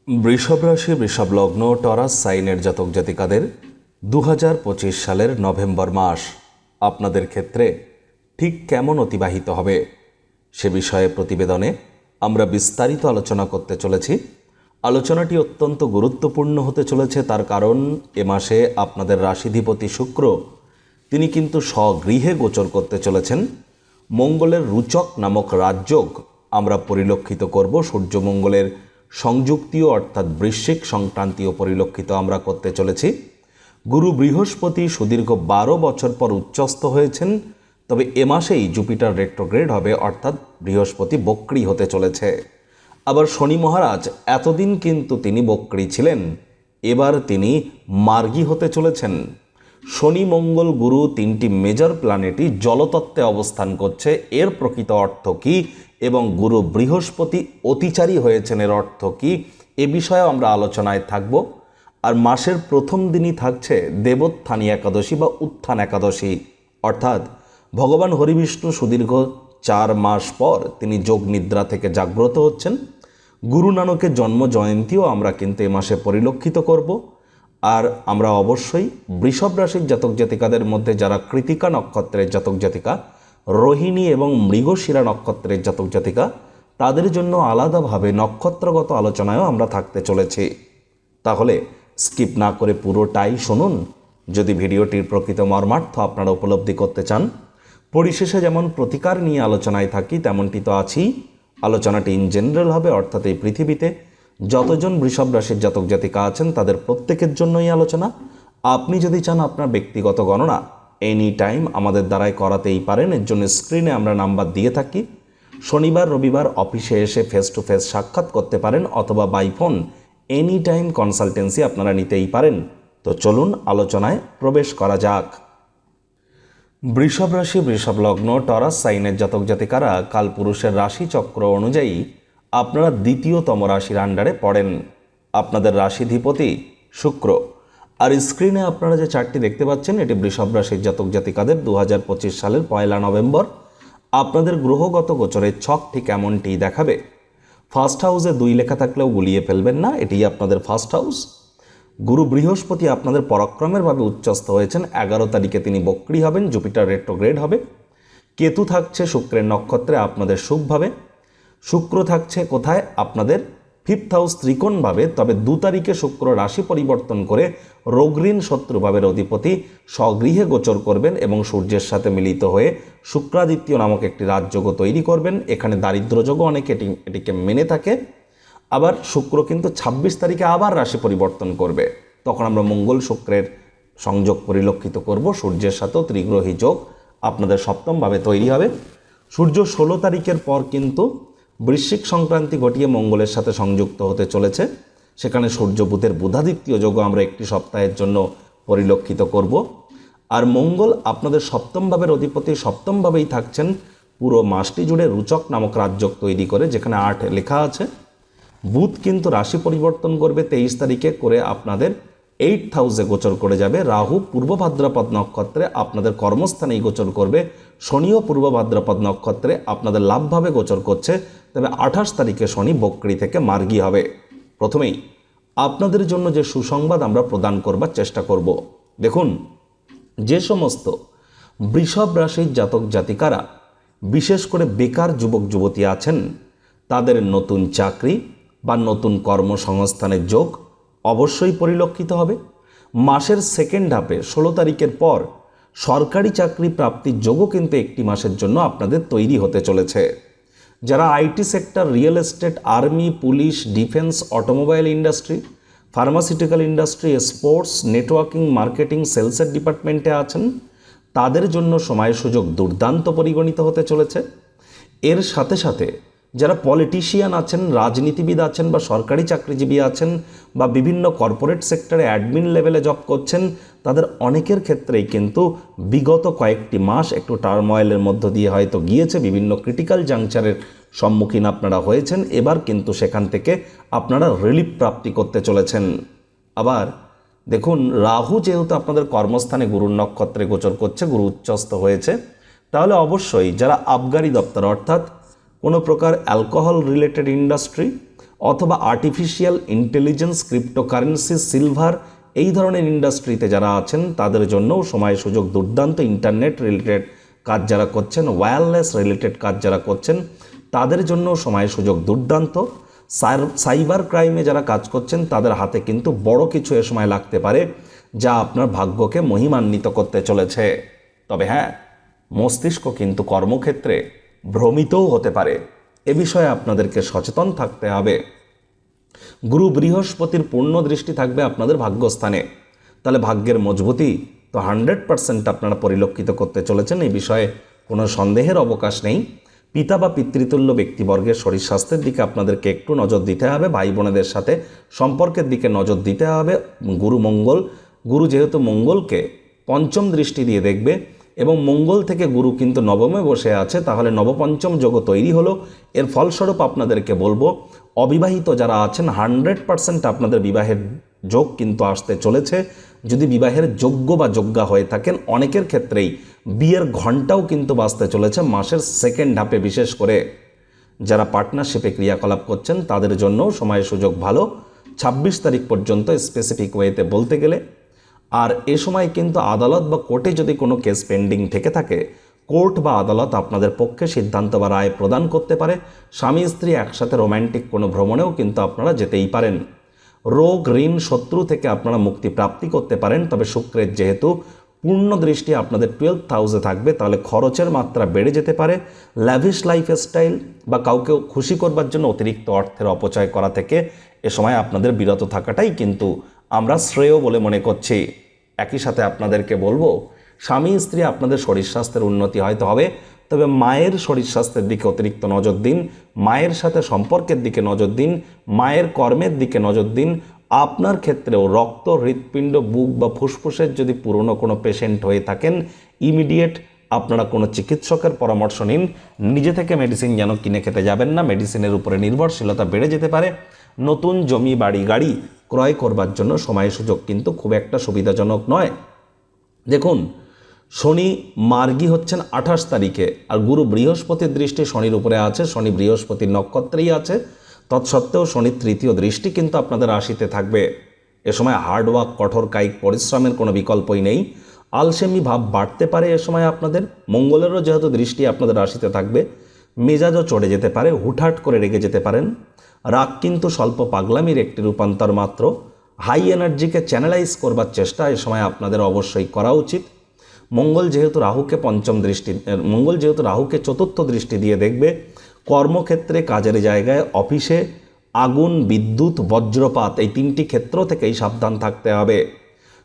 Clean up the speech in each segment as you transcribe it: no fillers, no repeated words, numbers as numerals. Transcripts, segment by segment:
বৃষভ রাশি, বৃষভ লগ্ন, টরাস সাইনের জাতক জাতিকাদের 2025 সালের নভেম্বর মাস আপনাদের ক্ষেত্রে ঠিক কেমন অতিবাহিত হবে সে বিষয়ে প্রতিবেদনে আমরা বিস্তারিত আলোচনা করতে চলেছি। আলোচনাটি অত্যন্ত গুরুত্বপূর্ণ হতে চলেছে, তার কারণ এ মাসে আপনাদের রাশিধিপতি শুক্র তিনি কিন্তু স্বগৃহে গোচর করতে চলেছেন। মঙ্গলের রুচক নামক রাজযোগ আমরা পরিলক্ষিত করব। সূর্যমঙ্গলের সংযুক্তিও অর্থাৎ বৃশ্চিক সংক্রান্তীয় পরিলক্ষিত আমরা করতে চলেছি। গুরু বৃহস্পতি সুদীর্ঘ 12 বছর পর উচ্চস্থ হয়েছেন, তবে এ মাসেই জুপিটার রেট্রোগ্রেড হবে, অর্থাৎ বৃহস্পতি বক্রী হতে চলেছে। আবার শনি মহারাজ এতদিন কিন্তু তিনি বক্রী ছিলেন, এবার তিনি মার্গী হতে চলেছেন। শনি, মঙ্গল, গুরু তিনটি মেজর প্ল্যানেটই জলতত্ত্বে অবস্থান করছে। এর প্রকৃত অর্থ কী এবং গুরু বৃহস্পতি অতিচারী হয়েছেন এর অর্থ কী, এ বিষয়ে আমরা আলোচনায় থাকব। আর মাসের প্রথম দিনই থাকছে দেবোত্থানী একাদশী বা উত্থান একাদশী, অর্থাৎ ভগবান হরিবিষ্ণু সুদীর্ঘ 4 মাস পর তিনি যোগ নিদ্রা থেকে জাগ্রত হচ্ছেন। গুরু নানকের জন্ম জয়ন্তীও আমরা কিন্তু এ মাসে পরিলক্ষিত করব। আর আমরা অবশ্যই বৃষভ রাশির জাতক জাতিকাদের মধ্যে যারা কৃতিকা নক্ষত্রের জাতক জাতিকা, রোহিণী এবং মৃগশিরা নক্ষত্রের জাতক জাতিকা, তাদের জন্য আলাদাভাবে নক্ষত্রগত আলোচনায়ও আমরা থাকতে চলেছি। তাহলে স্কিপ না করে পুরোটাই শুনুন যদি ভিডিওটির প্রকৃত মর্মার্থ আপনারা উপলব্ধি করতে চান। পরিশেষে যেমন প্রতিকার নিয়ে আলোচনায় থাকি তেমনটি তো আছেই। আলোচনাটি ইন জেনারেল হবে, অর্থাৎ এই পৃথিবীতে যতজন বৃষভ রাশির জাতক জাতিকা আছেন তাদের প্রত্যেকের জন্যই আলোচনা। আপনি যদি চান আপনার ব্যক্তিগত গণনা এনি টাইম আমাদের দ্বারাই করাতেই পারেন। এর জন্য স্ক্রিনে আমরা নাম্বার দিয়ে থাকি। শনিবার রবিবার অফিসে এসে ফেস টু ফেস সাক্ষাৎ করতে পারেন, অথবা by phone any time consultancy আপনারা নিতেই পারেন। তো চলুন আলোচনায় প্রবেশ করা যাক। বৃষভ রাশি, বৃষভ লগ্ন, টরাস সাইনের জাতক জাতিকারা কালপুরুষের রাশি চক্র অনুযায়ী আপনারা দ্বিতীয়তম রাশির আন্ডারে পড়েন। আপনাদের রাশিধিপতি শুক্র। আর স্ক্রিনে আপনারা যে চার্টটি দেখতে পাচ্ছেন এটি বৃষভ রাশির জাতক জাতিকাদের 2025 সালের 1 নভেম্বর আপনাদের গ্রহগত গোচরের ছক ঠিক এমনটি দেখাবে। ফার্স্ট হাউসে 2 লেখা থাকলেও গুলিয়ে ফেলবেন না, এটি আপনাদের ফার্স্ট হাউস। গুরু বৃহস্পতি আপনাদের পরাক্রমের ভাবে উচ্চস্থ হয়েছেন। 11 তারিখে তিনি বক্রী হবেন, জুপিটার রেট্রোগ্রেড হবে। কেতু থাকছে শুক্রের নক্ষত্রে আপনাদের শুভভাবে। শুক্র থাকছে কোথায়? আপনাদের 5th হাউস ত্রিকোণভাবে। তবে 2 তারিখে শুক্র রাশি পরিবর্তন করে রোগঋণ শত্রুভাবের অধিপতি স্বগৃহে গোচর করবেন এবং সূর্যের সাথে মিলিত হয়ে শুক্রাদিত্য নামক একটি রাজযোগও তৈরি করবেন। এখানে দারিদ্র্যযোগও অনেকে এটিকে মেনে থাকে। আবার শুক্র কিন্তু 26 তারিখে আবার রাশি পরিবর্তন করবে, তখন আমরা মঙ্গল শুক্রের সংযোগ পরিলক্ষিত করব। সূর্যের সাথেও ত্রিগ্রহী যোগ আপনাদের সপ্তমভাবে তৈরি হবে। সূর্য 16 তারিখের পর কিন্তু বৃশ্চিক সংক্রান্তি ঘটিয়ে মঙ্গলের সাথে সংযুক্ত হতে চলেছে। সেখানে সূর্য বুধের বুধাদিত্য যোগও আমরা একটি সপ্তাহের জন্য পরিলক্ষিত করব। আর মঙ্গল আপনাদের সপ্তমভাবের অধিপতি সপ্তমভাবেই থাকছেন পুরো মাসটি জুড়ে রুচক নামক রাজযোগ তৈরি করে, যেখানে 8 লেখা আছে। বুধ কিন্তু রাশি পরিবর্তন করবে 23 তারিখে করে আপনাদের 8th হাউসে গোচর করে যাবে। রাহু পূর্ব ভাদ্রপদ নক্ষত্রে আপনাদের কর্মস্থানেই গোচর করবে। শনিও পূর্ব ভাদ্রপদ নক্ষত্রে আপনাদের লাভভাবে গোচর করছে। তবে 28 তারিখে শনি বক্রী থেকে মার্গী হবে। প্রথমেই আপনাদের জন্য যে সুসংবাদ আমরা প্রদান করবার চেষ্টা করব। দেখুন, যে সমস্ত বৃষভ রাশির জাতক জাতিকারা বিশেষ করে বেকার যুবক যুবতী আছেন, তাদের নতুন চাকরি বা নতুন কর্মসংস্থানের যোগ অবশ্যই পরিলক্ষিত হবে। মাসের সেকেন্ড হাফে 16 তারিখের পর সরকারি চাকরি প্রাপ্তির যোগও কিন্তু একটি মাসের জন্য আপনাদের তৈরি হতে চলেছে। যারা IT sector, real estate, army, police, defence, automobile industry, pharmaceutical industry, sports, networking, marketing, সেলসের ডিপার্টমেন্টে আছেন, তাদের জন্য সময় সুযোগ দুর্দান্ত পরিগণিত হতে চলেছে। এর সাথে সাথে যারা পলিটিশিয়ান আছেন, রাজনীতিবিদ আছেন বা সরকারি চাকরিজীবী আছেন বা বিভিন্ন কর্পোরেট সেক্টরে অ্যাডমিন লেভেলে জব করছেন, তাদের অনেকের ক্ষেত্রেই কিন্তু বিগত কয়েকটি মাস একটু টার্ময়েলের মধ্য দিয়ে হয়তো গিয়েছে। বিভিন্ন ক্রিটিক্যাল জাংচারের সম্মুখীন আপনারা হয়েছেন। এবার কিন্তু সেখান থেকে আপনারা রিলিফ প্রাপ্তি করতে চলেছেন। আবার দেখুন, রাহু যেহেতু আপনাদের কর্মস্থানে গুরুর নক্ষত্রে গোচর করছে, গুরু উচ্চস্থ হয়েছে, তাহলে অবশ্যই যারা আবগারি দপ্তর অর্থাৎ কোনো প্রকার অ্যালকোহল রিলেটেড ইন্ডাস্ট্রি অথবা আর্টিফিশিয়াল ইন্টেলিজেন্স, ক্রিপ্টোকারেন্সি, সিলভার এই ধরনের ইন্ডাস্ট্রিতে যারা আছেন তাদের জন্যও সময় সুযোগ দুর্দান্ত। ইন্টারনেট রিলেটেড কাজ যারা করছেন, ওয়্যারলেস রিলেটেড কাজ যারা করছেন তাদের জন্য সময় সুযোগ দুর্দান্ত। সাইবার ক্রাইমে যারা কাজ করছেন তাদের হাতে কিন্তু বড় কিছু এ সময় লাগতে পারে, যা আপনার ভাগ্যকে মহিমান্বিত করতে চলেছে। তবে হ্যাঁ, মস্তিষ্ক কিন্তু কর্মক্ষেত্রে ভ্রমিতও হতে পারে, এ বিষয়ে আপনাদেরকে সচেতন থাকতে হবে। গুরু বৃহস্পতির পূর্ণ দৃষ্টি থাকবে আপনাদের ভাগ্যস্থানে, তাহলে ভাগ্যের মজবুতি তো 100% আপনারা পরিলক্ষিত করতে চলেছেন, এই বিষয়ে কোনো সন্দেহের অবকাশ নেই। পিতা বা পিতৃতুল্য ব্যক্তিবর্গের শরীর স্বাস্থ্যের দিকে আপনাদেরকে একটু নজর দিতে হবে, ভাই বোনেদের সাথে সম্পর্কের দিকে নজর দিতে হবে। গুরু যেহেতু মঙ্গলকে পঞ্চম দৃষ্টি দিয়ে দেখবে এবং মঙ্গল থেকে গুরু কিন্তু নবমে বসে আছে, তাহলে নবপঞ্চম যোগ তৈরি হলো। এর ফলস্বরূপ আপনাদেরকে বলবো, অবিবাহিত যারা আছেন 100% আপনাদের বিবাহের যোগ কিন্তু আসতে চলেছে। যদি বিবাহের যোগ্য বা যোগ্যা হয়ে থাকেন, অনেকের ক্ষেত্রেই বিয়ের ঘণ্টাও কিন্তু বাজতে চলেছে মাসের সেকেন্ড হাফে। বিশেষ করে যারা পার্টনারশিপে ক্রিয়াকলাপ করছেন তাদের জন্য সময় সুযোগ ভালো, 26 তারিখ পর্যন্ত স্পেসিফিক ওয়েতে বলতে গেলে। আর এ সময় কিন্তু আদালত বা কোর্টে যদি কোনো কেস পেন্ডিং থেকে থাকে, কোর্ট বা আদালত আপনাদের পক্ষে সিদ্ধান্ত বা রায় প্রদান করতে পারে। স্বামী স্ত্রী একসাথে রোম্যান্টিক কোনো ভ্রমণেও কিন্তু আপনারা যেতেই পারেন। রোগ, ঋণ, শত্রু থেকে আপনারা মুক্তি প্রাপ্তি করতে পারেন। তবে শুক্রের যেহেতু পূর্ণ দৃষ্টি আপনাদের 12th হাউসে থাকবে, তাহলে খরচের মাত্রা বেড়ে যেতে পারে। ল্যাভিশ লাইফস্টাইল বা কাউকে খুশি করবার জন্য অতিরিক্ত অর্থের অপচয় করা থেকে এ সময় আপনাদের বিরত থাকাটাই কিন্তু আমরা শ্রেয় বলে মনে করছি। একই সাথে আপনাদেরকে বলবো, স্বামী স্ত্রী আপনাদের শরীর স্বাস্থ্যের উন্নতি হয়তো হবে, তবে মায়ের শরীর স্বাস্থ্যের দিকে অতিরিক্ত নজর দিন, মায়ের সাথে সম্পর্কের দিকে নজর দিন, মায়ের কর্মের দিকে নজর দিন। আপনার ক্ষেত্রেও রক্ত, হৃৎপিণ্ড, বুক বা ফুসফুসের যদি পুরনো কোনো পেশেন্ট হয়ে থাকেন, ইমিডিয়েট আপনারা কোনো চিকিৎসকের পরামর্শ নিন। নিজে থেকে মেডিসিন যেন কিনে খেতে যাবেন না, মেডিসিনের উপরে নির্ভরশীলতা বেড়ে যেতে পারে। নতুন জমি, বাড়ি, গাড়ি ক্রয় করবার জন্য সময় সুযোগ কিন্তু খুব একটা সুবিধাজনক নয়। দেখুন, শনি মার্গী হচ্ছেন 28 তারিখে, আর গুরু বৃহস্পতির দৃষ্টি শনির উপরে আছে, শনি বৃহস্পতির নক্ষত্রেই আছে। তৎসত্ত্বেও শনির তৃতীয় দৃষ্টি কিন্তু আপনাদের রাশিতে থাকবে। এ সময় হার্ডওয়ার্ক, কঠোর কায়িক পরিশ্রমের কোনো বিকল্পই নেই। আলসেমি ভাব বাড়তে পারে এ সময় আপনাদের। মঙ্গলেরও যেহেতু দৃষ্টি আপনাদের রাশিতে থাকবে, মেজাজও চড়ে যেতে পারে, হুটহাট করে রেগে যেতে পারেন। রাগ কিন্তু স্বল্প পাগলামির একটি রূপান্তর মাত্র। হাই এনার্জিকে চ্যানেলাইজ করবার চেষ্টা এ সময় আপনাদের অবশ্যই করা উচিত। মঙ্গল যেহেতু রাহুকে চতুর্থ দৃষ্টি দিয়ে দেখবে, কর্মক্ষেত্রে, কাজের জায়গায়, অফিসে আগুন, বিদ্যুৎ, বজ্রপাত এই 3টি ক্ষেত্র থেকেই সাবধান থাকতে হবে।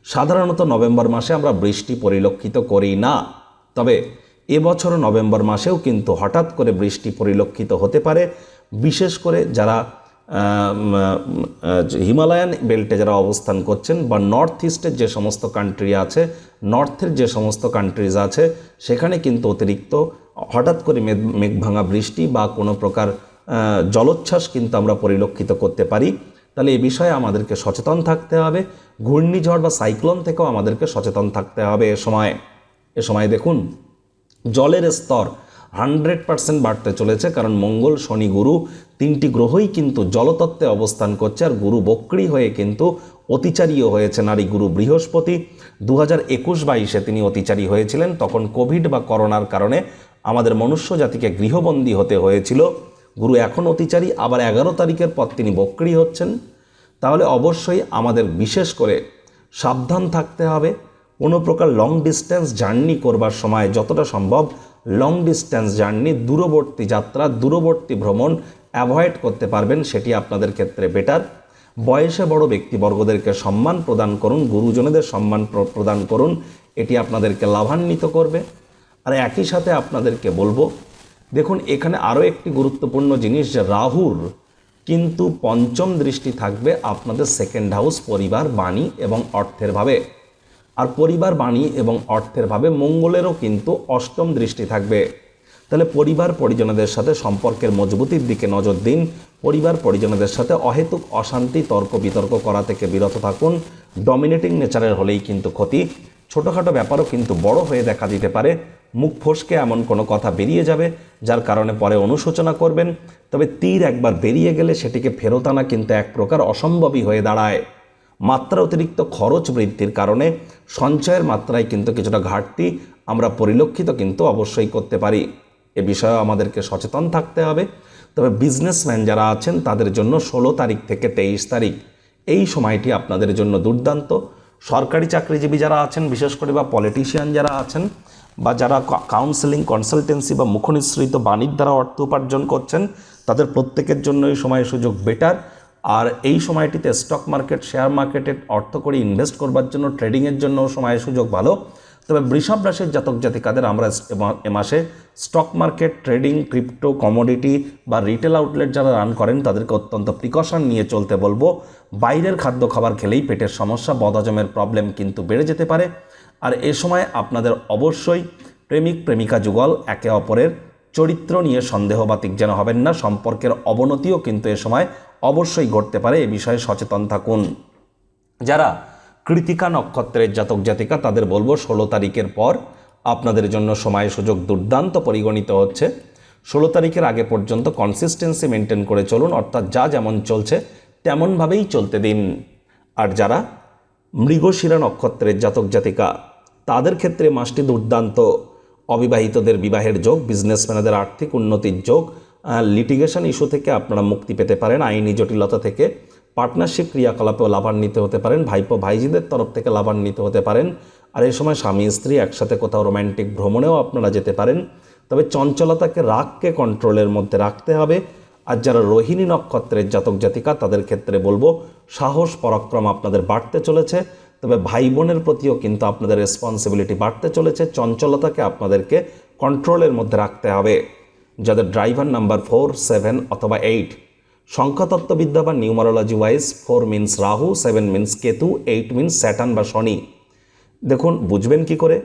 সাধারণত নভেম্বর মাসে আমরা বৃষ্টি পরিলক্ষিত করি না, তবে এবছর নভেম্বর মাসেও কিন্তু হঠাৎ করে বৃষ্টি পরিলক্ষিত হতে পারে। বিশেষ করে যারা হিমালয়ান বেল্টে যারা অবস্থান করছেন বা নর্থ ইস্টের যে সমস্ত কান্ট্রি আছে, নর্থের যে সমস্ত কান্ট্রিজ আছে, সেখানে কিন্তু অতিরিক্ত হঠাৎ করে মেঘভাঙা বৃষ্টি বা কোনো প্রকার জলোচ্ছ্বাস কিন্তু আমরা পরিলক্ষিত করতে পারি। তাহলে এই বিষয়ে আমাদেরকে সচেতন থাকতে হবে। ঘূর্ণিঝড় বা সাইক্লোন থেকেও আমাদেরকে সচেতন থাকতে হবে। এ সময় দেখুন, জলের স্তর 100% বাড়তে চলেছে, কারণ মঙ্গল, শনি, গুরু 3টি গ্রহই কিন্তু জলতত্ত্বে অবস্থান করছে। আর গুরু বক্রী হয়ে কিন্তু অতিচারীও হয়েছে নারী গুরু বৃহস্পতি। 2021-22-এ তিনি অতিচারী হয়েছিলেন, তখন কোভিড বা করোনার কারণে আমাদের মনুষ্য জাতিকে গৃহবন্দী হতে হয়েছিল। গুরু এখন অতিচারী, আবার 11 তারিখের পর তিনি বক্রী হচ্ছেন। তাহলে অবশ্যই আমাদের বিশেষ করে সাবধান থাকতে হবে। কোনো প্রকার লং ডিস্টেন্স জার্নি করবার সময় যতটা সম্ভব লং ডিস্টেন্স জার্নি, দূরবর্তী যাত্রা, দূরবর্তী ভ্রমণ অ্যাভয়েড করতে পারবেন, সেটি আপনাদের ক্ষেত্রে বেটার। বয়সে বড় ব্যক্তিবর্গদেরকে সম্মান প্রদান করুন, গুরুজনদের সম্মান প্রদান করুন, এটি আপনাদেরকে লাভান্বিত করবে। আর একই সাথে আপনাদেরকে বলবো, দেখুন এখানে আরও একটি গুরুত্বপূর্ণ জিনিস, যে রাহুর কিন্তু পঞ্চম দৃষ্টি থাকবে আপনাদের সেকেন্ড হাউস, পরিবার, বাণী এবং অর্থের ভাবে। আর পরিবার, বাণী এবং অর্থের ভাবে মঙ্গলেরও কিন্তু অষ্টম দৃষ্টি থাকবে। তাহলে পরিবার পরিজনদের সাথে সম্পর্কের মজবুতির দিকে নজর দিন। পরিবার পরিজনদের সাথে অহেতুক অশান্তি, তর্ক বিতর্ক করা থেকে বিরত থাকুন। ডমিনেটিং নেচারের হলেই কিন্তু ক্ষতি। ছোটোখাটো ব্যাপারও কিন্তু বড় হয়ে দেখা দিতে পারে, মুখ ফসকে এমন কোনো কথা বেরিয়ে যাবে যার কারণে পরে অনুশোচনা করবেন। তবে তীর একবার বেরিয়ে গেলে সেটিকে ফেরত আনা কিন্তু এক প্রকার অসম্ভবই হয়ে দাঁড়ায়। মাত্রা অতিরিক্ত খরচ বৃদ্ধির কারণে সঞ্চয়ের মাত্রায় কিন্তু কিছুটা ঘাটতি আমরা পরিলক্ষিত কিন্তু অবশ্যই করতে পারি। এ বিষয়ে আমাদেরকে সচেতন থাকতে হবে। তবে বিজনেসম্যান যারা আছেন তাদের জন্য 16 তারিখ থেকে 23 তারিখ এই সময়টি আপনাদের জন্য দুর্দান্ত। সরকারি চাকরিজীবী যারা আছেন বিশেষ করে বা পলিটিশিয়ান যারা আছেন বা যারা কাউন্সেলিং কনসালটেন্সি বা মুখনিসৃত বাণীর দ্বারা অর্থ উপার্জন করছেন তাদের প্রত্যেকের জন্য এই সময় সুযোগ বেটার। আর এই সময়টিতে স্টক মার্কেট শেয়ার মার্কেটে অর্থ করে ইনভেস্ট করবার জন্য ট্রেডিংয়ের জন্য সময় সুযোগ ভালো। তবে বৃষভ রাশির জাতক জাতিকাদের আমরা এ মাসে stock market trading crypto commodity বা রিটেল আউটলেট যারা রান করেন তাদেরকে অত্যন্ত প্রিকশন নিয়ে চলতে বলবো। বাইরের খাদ্য খাবার খেলেই পেটের সমস্যা বদহজমের প্রবলেম কিন্তু বেড়ে যেতে পারে। আর এ সময় আপনাদের অবশ্যই প্রেমিক প্রেমিকা যুগল একে অপরের চরিত্র নিয়ে সন্দেহবাতিক যেন হবেন না। সম্পর্কের অবনতিও কিন্তু এ সময় অবশ্যই ঘটতে পারে, এ বিষয়ে সচেতন থাকুন। যারা কৃতিকা নক্ষত্রের জাতক জাতিকা তাদের বলবো 16 তারিখের পর আপনাদের জন্য সময় সুযোগ দুর্দান্ত পরিগণিত হচ্ছে। 16 তারিখের আগে পর্যন্ত কনসিস্টেন্সি মেনটেন করে চলুন, অর্থাৎ যা যেমন চলছে তেমনভাবেই চলতে দিন। আর যারা মৃগশিরা নক্ষত্রের জাতক জাতিকা তাদের ক্ষেত্রে মাসটি দুর্দান্ত। অবিবাহিতদের বিবাহের যোগ, বিজনেসম্যানদের আর্থিক উন্নতির যোগ, লিটিগেশন ইস্যু থেকে আপনারা মুক্তি পেতে পারেন, আইনি জটিলতা থেকে পার্টনারশিপ ক্রিয়াকলাপেও লাভান্বিত হতে পারেন, ভাইপো ভাইজিদের তরফ থেকে লাভান্বিত হতে পারেন। আর এই সময় স্বামী স্ত্রী একসাথে কোথাও রোম্যান্টিক ভ্রমণেও আপনারা যেতে পারেন। তবে চঞ্চলতাকে রাগকে কন্ট্রোলের মধ্যে রাখতে হবে। আর যারা রোহিণী নক্ষত্রের জাতক জাতিকা তাদের ক্ষেত্রে বলবো সাহস পরাক্রম আপনাদের বাড়তে চলেছে। তবে ভাই বোনের প্রতিও কিন্তু আপনাদের রেসপন্সিবিলিটি বাড়তে চলেছে। চঞ্চলতাকে আপনাদেরকে কন্ট্রোলের মধ্যে রাখতে হবে। যাদের ড্রাইভার নাম্বার 4, 7 অথবা 8, সংখ্যাতত্ত্ববিদ্যা বা numerology wise 4 means Rahu, 7 means Ketu, 8 means Saturn বা শনি। দেখুন বুঝবেন কি করে,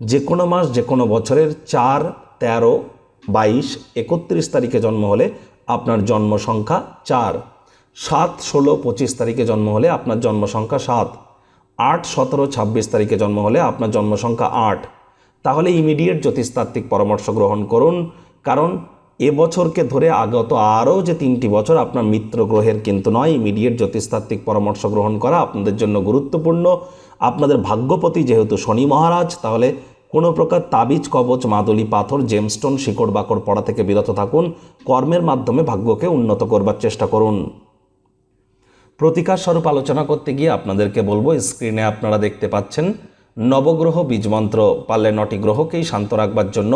যে কোনো মাস যে কোনো বছরের 4, 13, 22, 31 তারিখে জন্ম হলে আপনার জন্ম সংখ্যা 4, 7, 16, 25 তারিখে জন্ম হলে আপনার জন্ম সংখ্যা 7, 8, 17, 26 তারিখে জন্ম হলে আপনার জন্ম সংখ্যা 8। তাহলে ইমিডিয়েট জ্যোতিষতাত্ত্বিক পরামর্শ গ্রহণ করুন, কারণ এবছরকে ধরে আগত আরও যে 3টি বছর আপনার মিত্র গ্রহের কিন্তু নয়। ইমিডিয়েট জ্যোতিষতাত্ত্বিক পরামর্শ গ্রহণ করা আপনাদের জন্য গুরুত্বপূর্ণ। আপনাদের ভাগ্যপতি যেহেতু শনি মহারাজ, তাহলে কোনো প্রকার তাবিজ কবচ মাদুলি পাথর জেমস্টোন শিকড় বাকড় পড়া থেকে বিরত থাকুন। কর্মের মাধ্যমে ভাগ্যকে উন্নত করবার চেষ্টা করুন। প্রতিকার স্বরূপ আলোচনা করতে গিয়ে আপনাদেরকে বলবো, স্ক্রিনে আপনারা দেখতে পাচ্ছেন নবগ্রহ বীজমন্ত্র। পারলে 9টি গ্রহকেই শান্ত রাখবার জন্য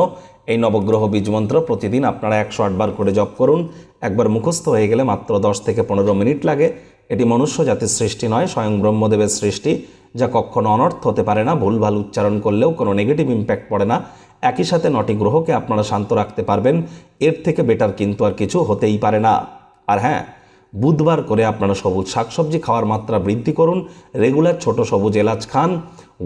এই নবগ্রহ বীজমন্ত্র প্রতিদিন আপনারা 108 বার করে জপ করুন। একবার মুখস্থ হয়ে গেলে মাত্র 10 থেকে 15 মিনিট লাগে। এটি মনুষ্য জাতির সৃষ্টি নয়, স্বয়ং ব্রহ্মদেবের সৃষ্টি, যা কখনো অনর্থ হতে পারে না। ভুলভাল উচ্চারণ করলেও কোনো নেগেটিভ ইম্প্যাক্ট পড়ে না। একই সাথে 9টি গ্রহকে আপনারা শান্ত রাখতে পারবেন, এর থেকে বেটার কিন্তু আর কিছু হতেই পারে না। আর হ্যাঁ, বুধবার করে আপনারা সবুজ শাকসবজি খাওয়ার মাত্রা বৃদ্ধি করুন। রেগুলার ছোট সবুজ এলাচ খান।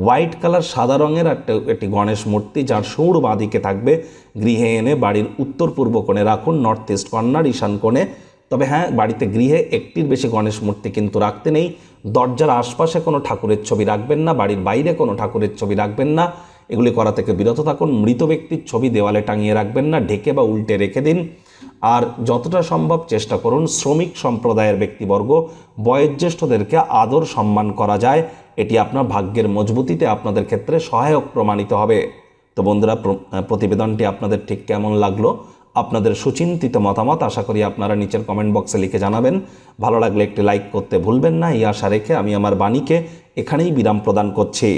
হোয়াইট কালার সাদা রঙের একটি গণেশ মূর্তি যার সুর বাঁদিকে থাকবে গৃহে এনে বাড়ির উত্তর পূর্ব কোণে রাখুন, নর্থ ইস্ট কর্নার ঈশান কোণে। তবে হ্যাঁ, বাড়িতে গৃহে একটির বেশি গণেশ মূর্তি কিন্তু রাখতে নেই। দরজার আশপাশে কোনো ঠাকুরের ছবি রাখবেন না, বাড়ির বাইরে কোনো ঠাকুরের ছবি রাখবেন না। এগুলি করা থেকে বিরত থাকুন। মৃত ব্যক্তির ছবি দেওয়ালে টাঙিয়ে রাখবেন না, ঢেকে বা উল্টে রেখে দিন। আর যতটা সম্ভব চেষ্টা করুন শ্রমিক সম্প্রদায়ের ব্যক্তিবর্গ বয়োজ্যেষ্ঠদেরকে আদর সম্মান করা যায়। এটি আপনার ভাগ্যের মজবুতিতে আপনাদের ক্ষেত্রে সহায়ক প্রমাণিত হবে। তো বন্ধুরা, প্রতিবেদনটি আপনাদের ঠিক কেমন লাগলো, আপনাদের সুচিন্তিত মতামত আশা করি আপনারা নিচের কমেন্ট বক্সে লিখে জানাবেন। ভালো লাগলে একটি লাইক করতে ভুলবেন না। এই আশা রেখে আমি আমার বাণীকে এখানেই বিরাম প্রদান করছি।